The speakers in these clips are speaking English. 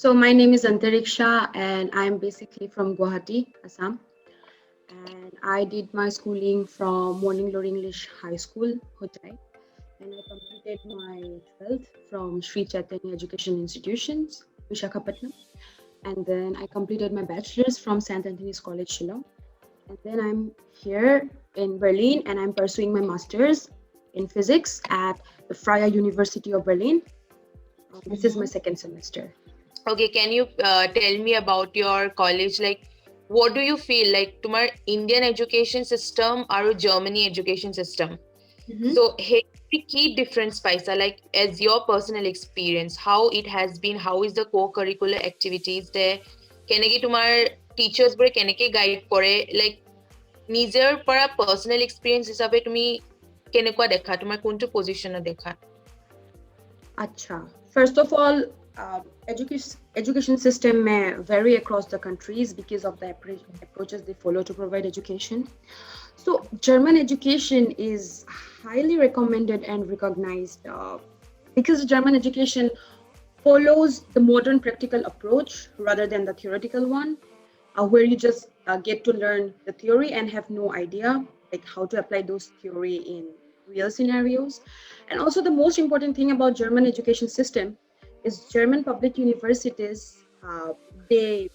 So my name is Antareekshya and I'm basically from Guwahati, Assam. And I did my schooling from Morning Glory English High School, Hotai. And I completed my 12th from Sri Chaitanya Education Institutions, Vishakhapatnam. And then I completed my bachelor's from St. Anthony's College, Shillong. And then I'm here in Berlin and I'm pursuing my master's in physics at the Freie University of Berlin. This is my second semester. Okay, can you tell me about your college? Like, what do you feel like tomorrow Indian education system or Germany education system? So, hey, the key difference, Paisa, like as your personal experience, how it has been, how is the co-curricular activities there? Keneki tomar teachers bore keneki guide kore, like nijer para personal experience hisabe tumi kenekwa dekha, tomar kuntu position dekha? Acha. First of all, education system may vary across the countries because of the approaches they follow to provide education. So German education is highly recommended and recognized because German education follows the modern practical approach rather than the theoretical one, where you just get to learn the theory and have no idea like how to apply those theory in real scenarios. And also the most important thing about German education system is German public universities, they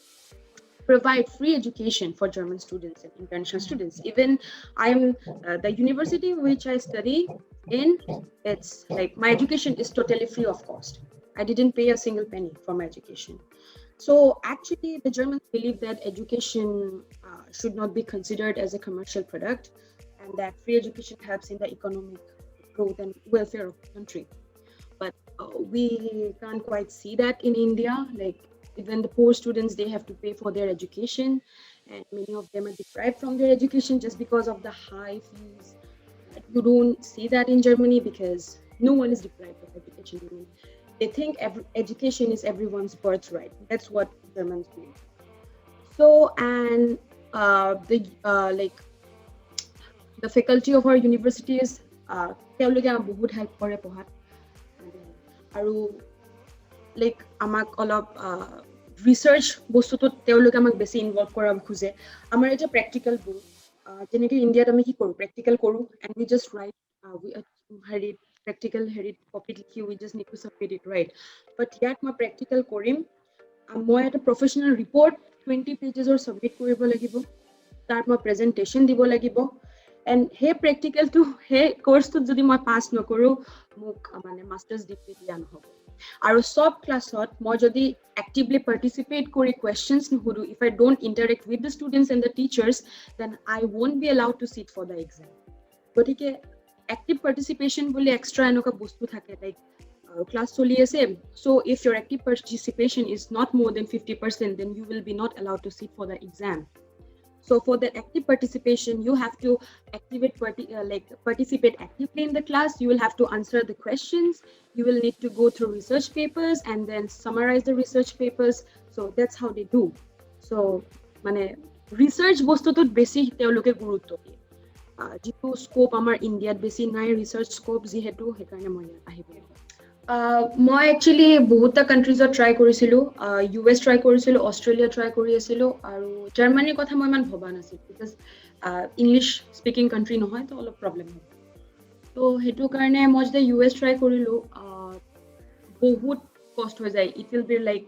provide free education for German students and international students. Even I'm the university which I study in, it's like my education is totally free of cost. I didn't pay a single penny for my education. So actually the Germans believe that education should not be considered as a commercial product and that free education helps in the economic growth and welfare of the country. But we can't quite see that in India. Like even the poor students, they have to pay for their education, and many of them are deprived from their education just because of the high fees. You don't see that in Germany because no one is deprived of education. I mean, they think education is everyone's birthright. That's what Germans believe. So, and the faculty of our universities, তেওঁলোকে আমাক বহুত help কৰে পঢ়াত আৰু like আমাক অলপ research বস্তুটোত তেওঁলোকে আমাক বেছি ইনভলভ কৰাব খোজে আমাৰ এটা প্ৰেক্টিকেল বোৰ যেনেকৈ ইণ্ডিয়াত আমি কি কৰোঁ প্ৰেক্টিকেল কৰোঁ এণ্ড উই জাষ্ট ৰাইট হেৰিত প্ৰেক্টিকেল হেৰিত কপিত লিখি we just need to submit eat right but ইয়াত মই প্ৰেক্টিকেল কৰিম মই এটা প্ৰফেচনেল ৰিপৰ্ট 20 পেজেছৰ ছাবমিট কৰিব লাগিব তাত মই প্ৰেজেণ্টেশ্যন দিব লাগিব and hey practical to hey course to jodi moi pass nokoru muk mane masters degree dia nohobo aru sob class hot moi jodi actively participate kori questions nohoru if I don't interact with the students and the teachers then I won't be allowed to sit for the exam gotike active participation bole extra enoka bostu thake like class choli ase so if your active participation is not more than 50% then you will be not allowed to sit for the exam. So for that active participation, you have to participate actively in the class. You will have to answer the questions. You will need to go through research papers and then summarize the research papers. So that's how they do. So, mane research bostutut besi teoloke gurutto diye. Jitu scope amar India besi nai research scope jihetu hekarne moi ahibo. মই actually বহুতটা কাণ্ট্ৰিজত try কৰিছিলোঁ US try কৰিছিলোঁ Australia try কৰি আছিলোঁ আৰু জাৰ্মানীৰ কথা মই ইমান ভবা নাছিলোঁ বিকজ ইংলিছ স্পিকিং কাণ্ট্ৰি নহয় তো অলপ প্ৰব্লেম হয় তো সেইটো কাৰণে মই যেতিয়া US ট্ৰাই কৰিলোঁ বহুত কষ্ট হৈ যায় ইট উইল বি লাইক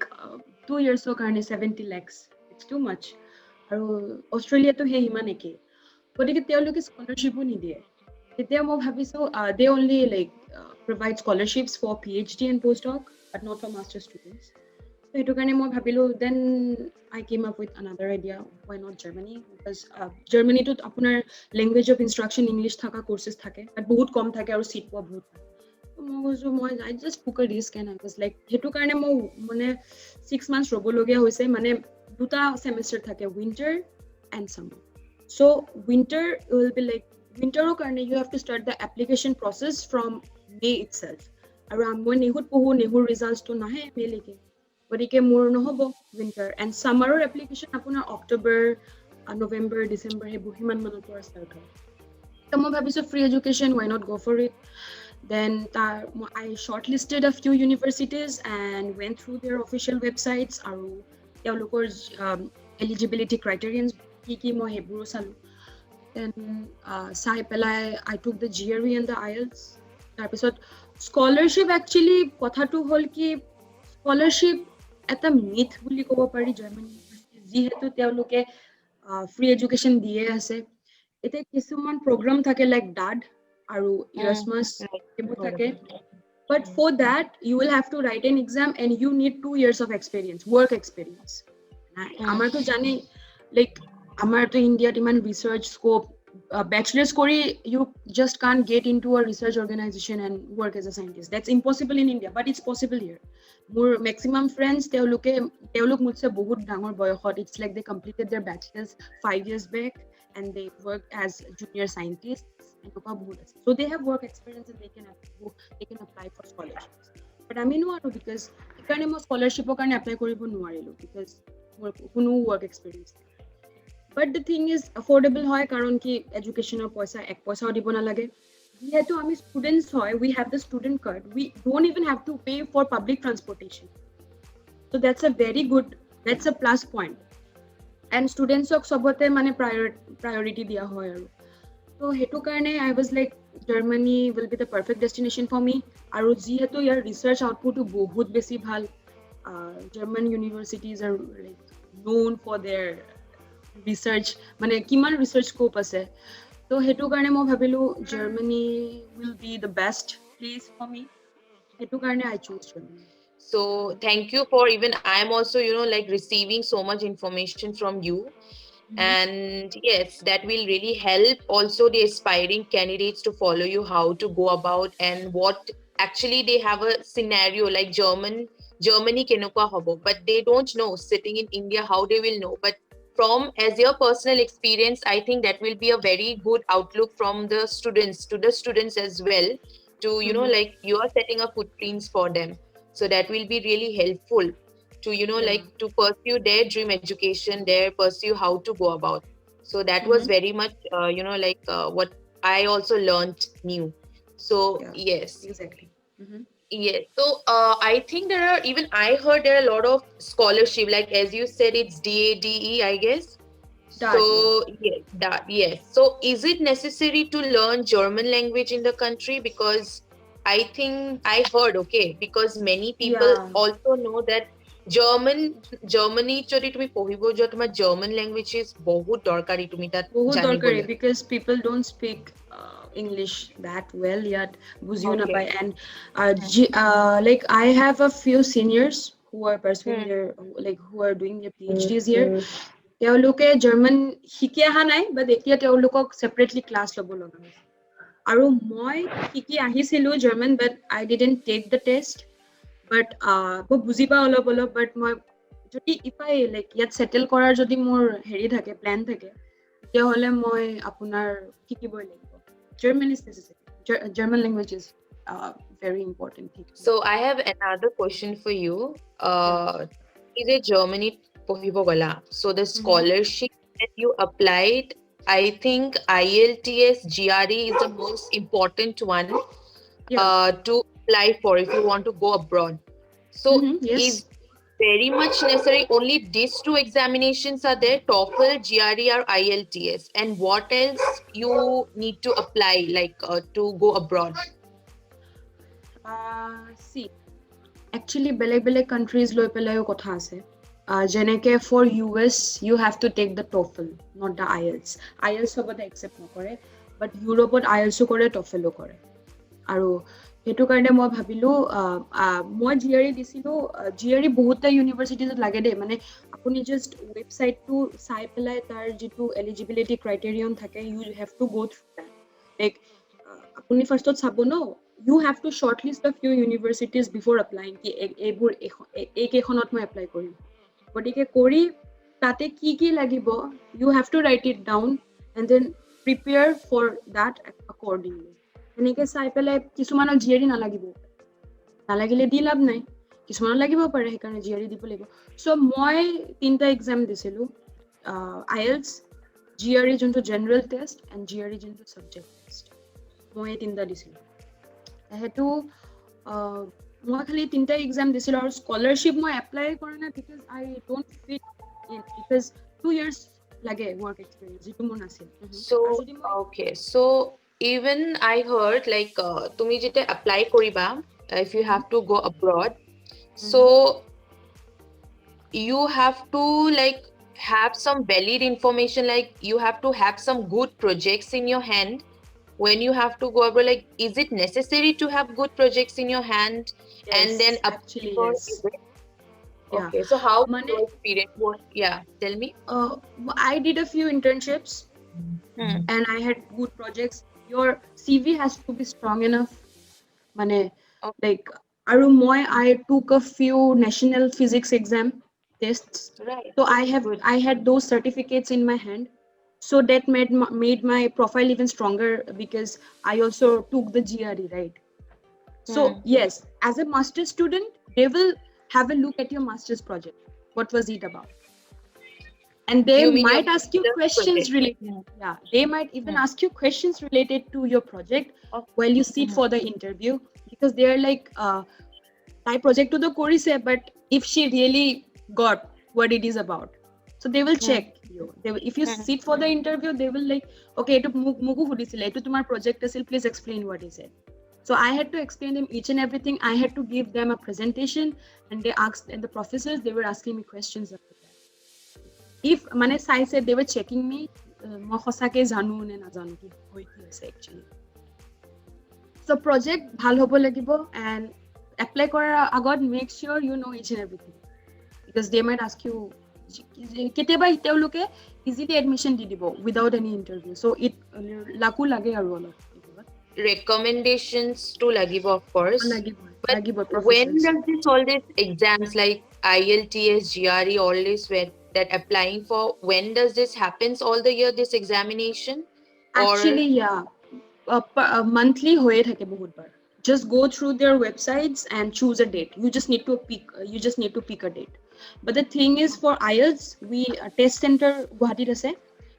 2 yearsৰ কাৰণে 70 lakhs ইটছ টু মাছ আৰু অষ্ট্ৰেলিয়াটো সেই সিমান একেই গতিকে তেওঁলোকে স্কলাৰশ্বিপো নিদিয়ে তেতিয়া মই ভাবিছোঁ they only like provide scholarships for PhD and postdoc but not for master students so সেইটো কাৰণে মই ভাবিলোঁ then I came up with another idea why not Germany because Germany to আপোনাৰ language of instruction English থাকা courses থাকে but বহুত কম থাকে আৰু seat পোৱা বহুত মই I just took a risk and I was like সেইটো কাৰণে মই মানে 6 months ৰ'ব লগীয়া হৈছে মানে দুটা semester থাকে winter and summer so winter will be like winter karne you have to start the application process from May itself around moi nehut pohu nehur results to nahe May leke gorike mor nohobo winter and summer application apunar October November December he buhiman manot start hoy to moi bhabisu free education why not go for it Then I shortlisted a few universities and went through their official websites আৰু তেওঁলোকৰ eligibility criterions কি মই সেইবোৰো চালো. Then চাই পেলাই I took the GRE and the IELTS. তাৰপিছত scholarship actually কথাটো হ'ল কি scholarship এটা myth বুলি ক'ব পাৰি জাৰ্মানী ইউনিভাৰ্চিটি যিহেতু তেওঁলোকে free education দিয়ে আছে. এতিয়া কিছুমান program থাকে like DAD আৰু Erasmus এইবোৰ থাকে. But for that, you will have to write an exam and you need 2 years of experience, work experience. Amarto jane, like, Amarto India, iman research scope, bachelor's kori, you just can't get into a research organization and work as a scientist. That's impossible in India, but it's possible here. More maximum friends, teoluk mujhse bahut dangor boyokhot. It's like they completed their bachelor's 5 years back and they worked as junior scientists. So they have work experience and they can apply for scholarships. But I mean no, because ekane mo scholarship o karone apply koribo nuarilo because কোনো work experience. But the thing is affordable hoy karon ki education or paisa ek paisa dibo na lage. Jehetu ami students hoy, we have the student card. We don't even have to pay for public transportation. So that's a plus point. And students ok sobote mane priority dia hoy aru. So hetu karone I was like Germany will be the perfect destination for me. Aru jihetu yar research output bahut beshi bhal. German universities are like known for their research, mane kiman research scope ase. So hetu karone moi bhabilu Germany will be the best place for me. Hetu karone I chose Germany. So thank you for even I'm also like receiving so much information from you. And yes, that will really help also the aspiring candidates to follow you how to go about and what actually they have a scenario like Germany kenokwa hobo, but they don't know sitting in India how they will know. But from as your personal experience, I think that will be a very good outlook from the students as well to like you are setting up footprints for them, so that will be really helpful to like to pursue their dream education, pursue how to go about. So that was very much like what I also learned new. So yes, exactly. Yes. So I think I heard there are a lot of scholarship, like as you said, it's DADE, I guess. DAD, so yes. So is it necessary to learn German language in the country? Because I think I heard, because many people also know that Germany jodi tumi pohibo jo tomar German language is bahut dorkari tumi tat janibole, because people don't speak English that well yet, bujhiu na pai. And like I have a few seniors who are pursuing their who are doing their PhDs here. তেওঁলোকে German শিকি আহা নাই, but এতিয়া তেওঁলোকক separately class লব লগা হৈছে. আৰু মই শিকি আহিছিলো German, but I didn't take the test. But মই বুজি পাওঁ অলপ, but মই যদি if I like ইয়াত settle কৰাৰ যদি মোৰ হেৰি থাকে প্ল্যান থাকে তেতিয়াহ'লে মই আপোনাৰ শিকিবই লাগিব. German is necessary. German language is very important thing. So I have another question for you. Is it Germany pohibo gala? So the scholarship that you applied, I think IELTS GRE is the most important one to apply for if you want to go abroad. So is very much necessary only these two examinations are there, TOEFL, GRE or IELTS, and what else you need to apply like to go abroad? See, actually beleg countries loi pelayo kotha ase. Jeneke for US you have to take the TOEFL, not the IELTS. IELTS sobote accept nokore, but Europe IELTS kore TOEFL kore. Aru hetu karone moi bhabilu moi GRE disilu. GRE বহুতটা ইউনিভাৰ্সিটিত লাগে দে, মানে আপুনি just ওয়েবসাইটটো চাই পেলাই তাৰ যেটো eligibility criterion থাকে, you have to go through that. Like আপুনি ফাৰ্ষ্টত চাব ন, you have to shortlist a few universities before applying কি এইবোৰ এইকেইখনত মই এপ্লাই কৰিম, গতিকে কৰি তাতে কি লাগিব you have to write it down and then prepare for that accordingly. এনেকে চাই পেলাই কিছুমানৰ GRE নালাগিলে দি লাভ নাই, কিছুমানৰ লাগিব পাৰে, সেইকাৰণে GRE দিব লাগিব. সো মই তিনটা এক্সাম দিছিলো, IELTS, GRE যোনটো জেনাৰেল টেষ্ট, and GRE যোনটো সাবজেক্ট টেষ্ট, মই তিনটা দিছিলো. সেইটো মই খালি 3টা এক্সাম দিছিলোঁ আৰু স্কলাৰশ্বিপ মই এপ্লাই কৰা নাই because I don't fit in because 2 years লাগে work experience যিটো মোৰ নাছিল So, আৰু যদি মই okay. So, even I heard like তুমি যেতিয়া apply কৰিবা, if you have to go abroad, so you have to like have some valid information, like you have to have some good projects in your hand when you have to go abroad. Like, is it necessary to have good projects in your hand and yes then apply actually for yes it? yeah Okay, so how মানে your experience was? Yeah, tell me. I did a few internships Hmm. and I had good projects. Your CV has to be strong enough. Mane, Okay, like, I took a few national physics exam tests. right. So Good. I had those certificates in my hand. So that made my profile even stronger because I also took the GRE, right? So Hmm. yes, as a master's student, they will have a look at your master's project. What was it about? And they You mean your might ask you master's questions project? related, Hmm. yeah, they might even Hmm. ask you questions related to your project Okay. while you sit Hmm. for the interview because they're like my project to the course, but if she really got what it is about, so they will Hmm. check you. If you Hmm. sit for the interview, they will like, okay, to mugu hudisile, to tumar project asil, please explain what is it. So I had to explain them each and everything. I had to give them a presentation, and they asked, and the professors they were asking me questions about that. If mane sai said they were checking me, মই সঁচাকে জানো নে নাজানো কি হৈ কি আছে actually. So project ভাল হ'ব লাগিব and apply কৰাৰ আগত make sure you know each and everything because they might ask you কেতিয়াবা তেওঁলোকে easily admission দি দিব without any interview, so it লাকো লাগে আৰু অলপ Recommendations to lagibo, of course. But লাগিব when professors. does this all these exams like IELTS, GRE, all this where that applying for, when does this happens all the year, this examination? Or Actually, yeah, monthly হয়ে থাকে বহুতবাৰ. Just go through their websites and choose a date. You just need to pick a date. But the thing is, for IELTS, we test center Guwahati ase,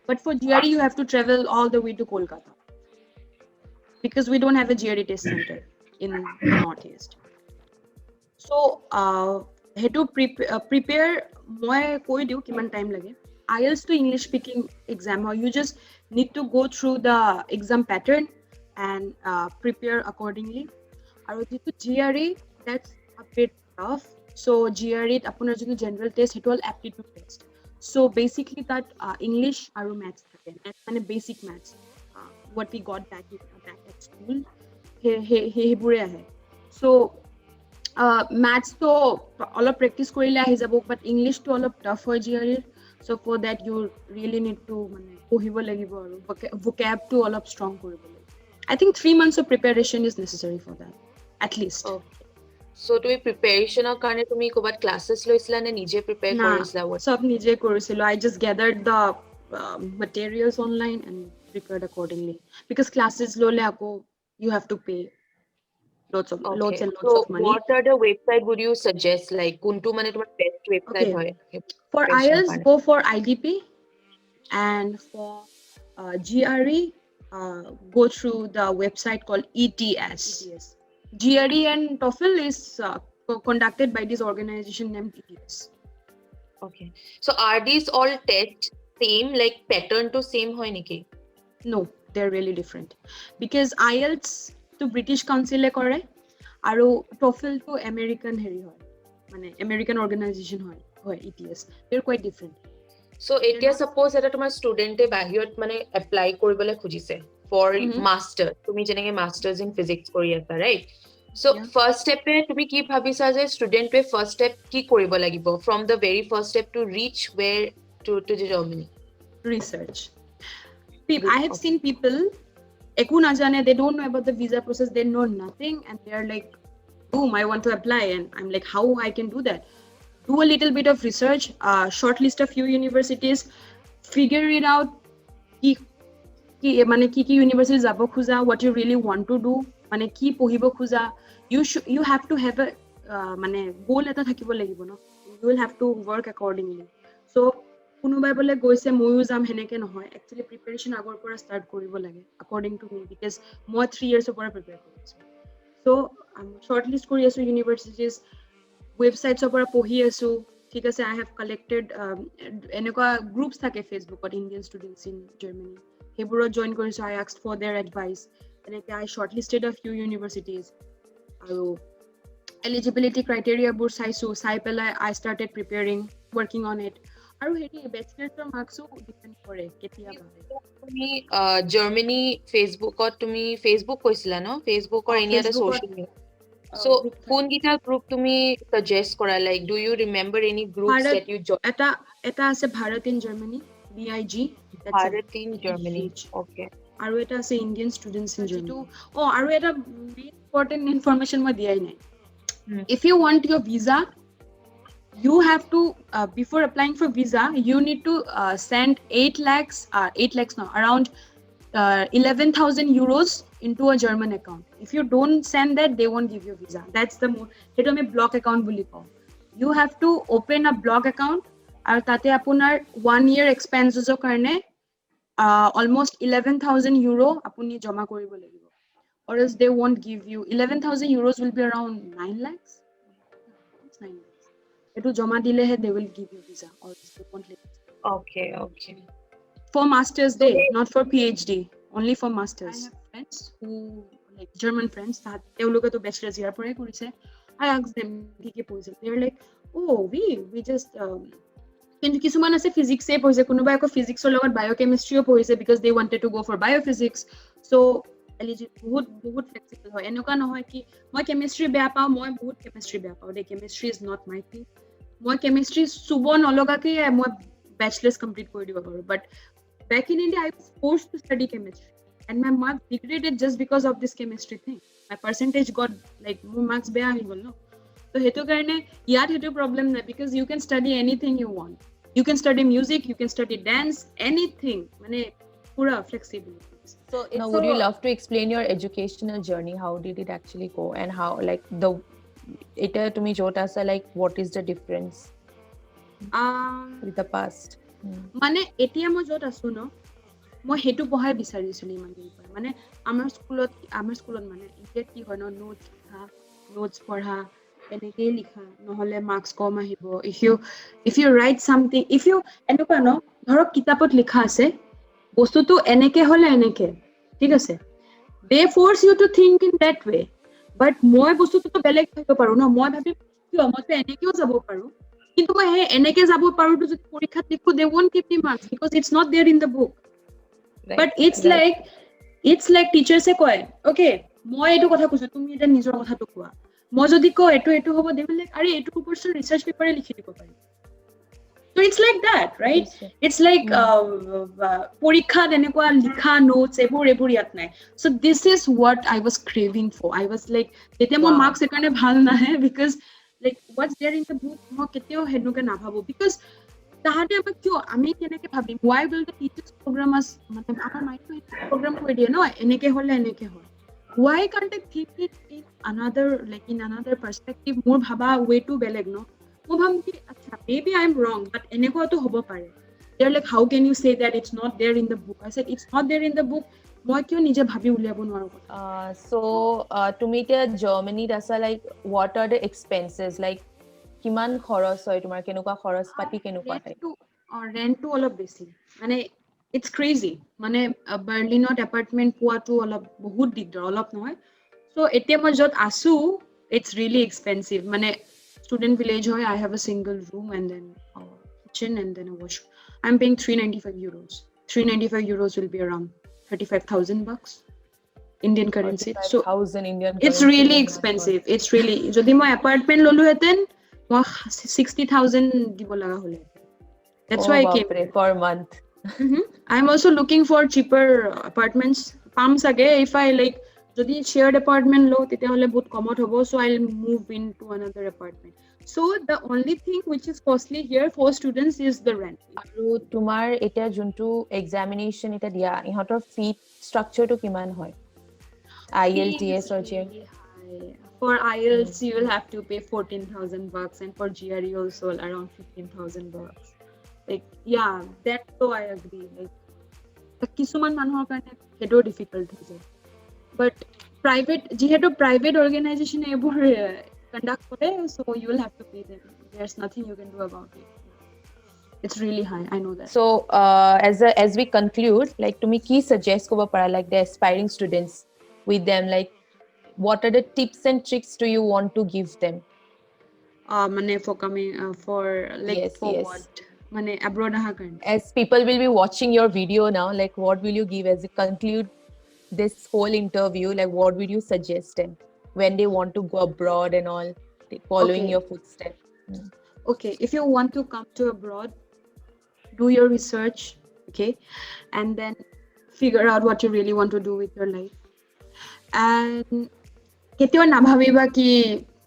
but for GRE you have to travel all the way to Kolkata because we don't have a GRE test center in the Northeast. So সেইটো prepare মই কৈ দিওঁ কিমান time লাগে. IELTS to English speaking exam হয়. You just need to go through the exam pattern and prepare accordingly. আৰু যিটো GRE, that's a bit tough. So GRE আপোনাৰ যিটো general test সেইটো হ'ল aptitude test. So basically that English আৰু maths থাকে. Maths মানে basic maths. What we got back at school. সেইবোৰে আহে. So maths to অলপ practice কৰিলে আহি যাব, but English to অলপ tough হয় GRE. So for that you really need to মানে পঢ়িব লাগিব আৰু vocab to অলপ strong কৰিব লাগিব. I think 3 months of preparation is necessary for that, at least. okay. So তুমি প্ৰিপেৰেশ্যনৰ কাৰণে তুমি ক'বাত ক্লাছেছ লৈছিলা নে নিজে প্ৰিপেয়াৰ না, কৰিছিলা? সব নিজে কৰিছিলো. I just gathered the materials online and prepared accordingly because classes ললে আকৌ you have to pay lots Okay. and lots So of money. what are the website would you suggest? Like কোনটো মানে তোমাৰ best website Okay, হয় for প্ৰিপেৰেশ্যনৰ IELTS কাৰণে? go for IDP, and for GRE go through the website called ETS. GRE and TOEFL is conducted by this organization named ETS. Okay. So are these all tests same, like pattern to same hoy niki? No, they're really different because IELTS to British Council e kore aru TOEFL to American heri hoy, mane American organization hoy ETS. They're quite different. So এতিয়া suppose এটা তোমাৰ ষ্টুডেন্টে বাহিৰত মানে apply কৰিবলৈ খুজিছে for master, তুমি যেনেকে masters in physics কৰি আছা, right? So first step তুমি কি ভাবিছা যে ষ্টুডেন্টে first step কি কৰিব লাগিব from the very first step to reach where to the Germany? Research. I have seen people ekku na jane, they don't know about the visa process, they know nothing, and they are like, boom, I want to apply, and I'm like, how I can do that? Do a little bit of research, shortlist a few universities, figure it out মানে কি university যাব খোজা, what you really want to do, মানে কি পঢ়িব খোজা. You have to have a মানে goal এটা থাকিব লাগিব ন. You will have to work accordingly. So কোনোবাই বোলে গৈছে ময়ো যাম হেনেকে নহয়, actually preparation আগৰ পৰা start কৰিব লাগে according to me because মই 3 years পৰা prepare কৰিছো. So shortlist কৰি আছো universities websites পৰা পঢ়ি আছো ঠিক আছে I have collected এনেকুৱা groups থাকে Facebookত Indian students in Germany সেইবোৰত join কৰিছো I asked for their advice এনেকৈ I shortlisted a few universities আৰু eligibility criteria বোৰ চাইছো চাই পেলাই I started preparing working on it আৰু হেৰি bachelor's marks depend কৰে কেতিয়াবা তুমি জাৰ্মানী ফেচবুকত তুমি ফেচবুক কৈছিলা ন ফেচবুকৰ এনি এটা social media so কোনকেইটা গ্ৰুপ তুমি suggest কৰা like do you remember any groups that you joined এটা আছে Bharat in Germany BIG Bharat in Germany okay আৰু এটা আছে ইণ্ডিয়ান ষ্টুডেণ্টছ ইন জাৰ্মানী আৰু এটা ইম্পৰ্টেণ্ট ইনফৰমেশ্যন মই দিয়াই নাই if you want your visa you have to before applying for visa you need to send 8 lakhs no around 11,000 euros into a German account if you don't send that they won't give you visa that's the heto me block account boli kau you have to open a block account aru tate apunar 1 year expenses o karne almost 11,000 euro apuni jama koribo lagibo or else they won't give you 11,000 euros will be around 9 lakhs it's 9 lakhs etu jama dile he they will give you visa or else they won't let you okay for masters day not for PhD only for masters I have friends who like German friends that teoloke to bachelor's year pore korise I asked them ki poise they are like oh we just কিন্তু কিছুমান আছে ফিজিক্সে পঢ়িছে কোনোবা একো ফিজিক্সৰ লগত বায়োকেমিষ্ট্ৰিও পঢ়িছে because they wanted to go for biophysics so বহুত ফ্লেক্সিবল হয় এনেকুৱা নহয় কি মই কেমিষ্ট্ৰি বেয়া পাওঁ মই বহুত কেমিষ্ট্ৰি বেয়া পাওঁ chemistry is not my thing মই কেমিষ্ট্ৰি চুব নলগাকে মই bachelor's complete কৰি দিব পাৰো but back in India I was forced to study chemistry and my marks degraded just because of this chemistry thing my percentage got like more marks beya hi gol no so hetu karone yat hetu problem na because you can study anything you want you can study music you can study dance anything mane pura flexible so now would you love to explain your educational journey how did it actually go and how like the eta tumi jota asa like what is the difference with the past মানে এতিয়া মই যত আছো ন মই হেতু পঢ়াই বিচাৰিছিলো ইমান দিন পৰা মানে আমাৰ স্কুলত মানে এতিয়া কি হয় ন নোটস পঢ়া এনেকৈ লিখা নহলে মাৰ্কস কম আহিব if you write something if you এনেকুৱা ন ধৰক কিতাপত লিখা আছে বস্তুটো এনেকে হলে এনেকে ঠিক আছে they force you to think in that way but মই বস্তুটো বেলেগ ভাবিব পাৰো ন মই ভাবি কিয় মই এনেকেও যাব পাৰো কিন্তু মই হে এনেকে যাব পাৰো তো যদি পৰীক্ষাত লিখো they won't give me marks because it's not there in the book right, but it's like teacher se কয় okay মই এটো কথা কৈছো তুমি এটা নিজৰ কথাটো কোৱা মই যদি কও এটো হ'ব they will like আরে এটো ওপৰত ৰিসার্চ পেপারে লিখি দিব পাৰি so it's like that right it's like পৰীক্ষাত এনেকুৱা লিখা notes এবোৰ ইয়াত নাই so this is what I was craving for I was like যেতিয়া মোৰ marks একাৰণে ভাল নাহে because like what's there in the book মই কেতিয়াও হেনুকে নাভাবো because তাহাতে আমাক কিয় আমি কেনেকে ভাবিম why will the teachers program us মানে আমাৰ মাইন্ডটো program কৰি দিয়ে ন এনেকে হলে এনেকে হয় why can't I think it in another perspective মোৰ ভাবা way to বেলেগ ন মই ভাবম কি আচ্ছা maybe I'm wrong but এনেকুৱাটো হ'ব পাৰে they're like how can you say that it's not there in the book I said it's not there in the book মই কিয় নিজে ভাবি উলিয়াব নোৱাৰো so তুমি এতিয়া জাৰ্মানীত আছা like what are the expenses like কিমান খৰচ হয় তোমাৰ কেনেকুৱা খৰচ পাতি কেনেকুৱা ৰেন্টটো অলপ বেছি মানে it's crazy মানে বাৰ্লিনত এপাৰ্টমেন্ট পোৱাটো অলপ বহুত দিগদাৰ অলপ নহয় so এতিয়া মই যত আছো it's really expensive মানে student village হয় I have a single room and then a kitchen and then a washroom I'm paying 395 euros will be around 35,000 bucks Indian currency so it's really expensive it's really যদি মই apartment ললো হেতেন মই 60,000 দিব লাগা হলে that's why I came per month I'm also looking for cheaper apartments palm সাগে if I like যদি shared apartment লো তেতিয়া হলে বহুত কমত হ'ব so I'll move into another apartment so the only thing which is costly here for students is the rent আৰু তোমাৰ এটা যোনটো examination এটা দিয়া ইহঁতৰ fee structure টো কিমান হয় IELTS or GRE for IELTS you will have to pay 14,000 bucks and for GRE also around 15,000 bucks like yeah that so I agree like কিছুমান মানুহৰ কাৰণে হেডো difficult হৈ যায় but যেহেতু private organization এবোৰ conduct করে, so you will have to pay them. There's nothing you can do about it. It's really high, I know that. So as we conclude, like তুমি কি suggest কৰিব পাৰা like the aspiring students with them, like what are the tips and tricks do you want to give them? মানে for coming for like Yes, for yes. what? মানে abroad আহা কাৰণে. As people will be watching your video now, like what will you give as you conclude this whole interview, like what would you suggest them when they want to go abroad and all, following Okay. your footsteps? Okay, if you want to come to abroad, do your research, okay, and then figure out what you really want to do with your life. And কেতিয়াও নাভাবিবা কি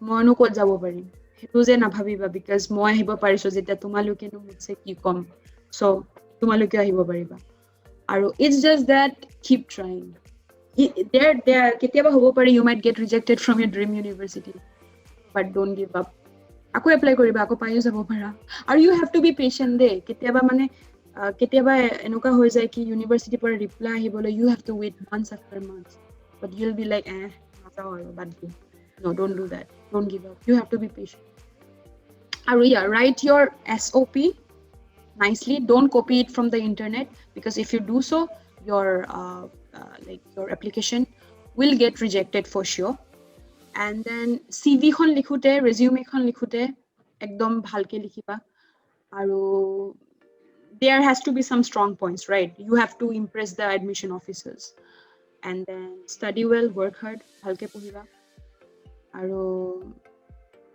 মইনো ক'ত যাব পাৰিম, সেইটো যে নাভাবিবা, because মই আহিব পাৰিছো যেতিয়া তোমালোকেনো মুঠছে কি কম, so তোমালোকে আহিব পাৰিবা। আৰু it's just that keep trying. There কেতিয়াবা হ'ব পাৰে you might get rejected from your dream university, but don't give up. আকৌ এপ্লাই কৰিবা, আকৌ পাইও যাব পাৰা। আৰু you have to be patient দেই। কেতিয়াবা মানে কেতিয়াবা এনেকুৱা হৈ যায় কি ইউনিভাৰ্চিটিৰ পৰা ৰিপ্লাই আহিবলৈ you have to wait months after months, but you'll be like নাযাওঁ আৰু বাদ দিম। No, don't do that. Don't give up. You have to be patient. And yeah, write your SOP nicely. Don't copy it from the internet, because if you do so, your like your application will get rejected for sure. And then CV খন লিখোতে, resume খন লিখোতে একদম ভালকে লিখিবা। আৰু there has to be some strong points, right? You have to impress the admission officers. And then study well, work hard, bhalke পঢ়িবা। আৰু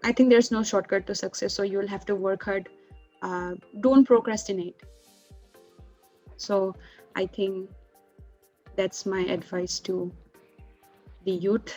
I think there's no shortcut to success, so you'll have to work hard. Don't procrastinate. So I think that's my advice to the youth.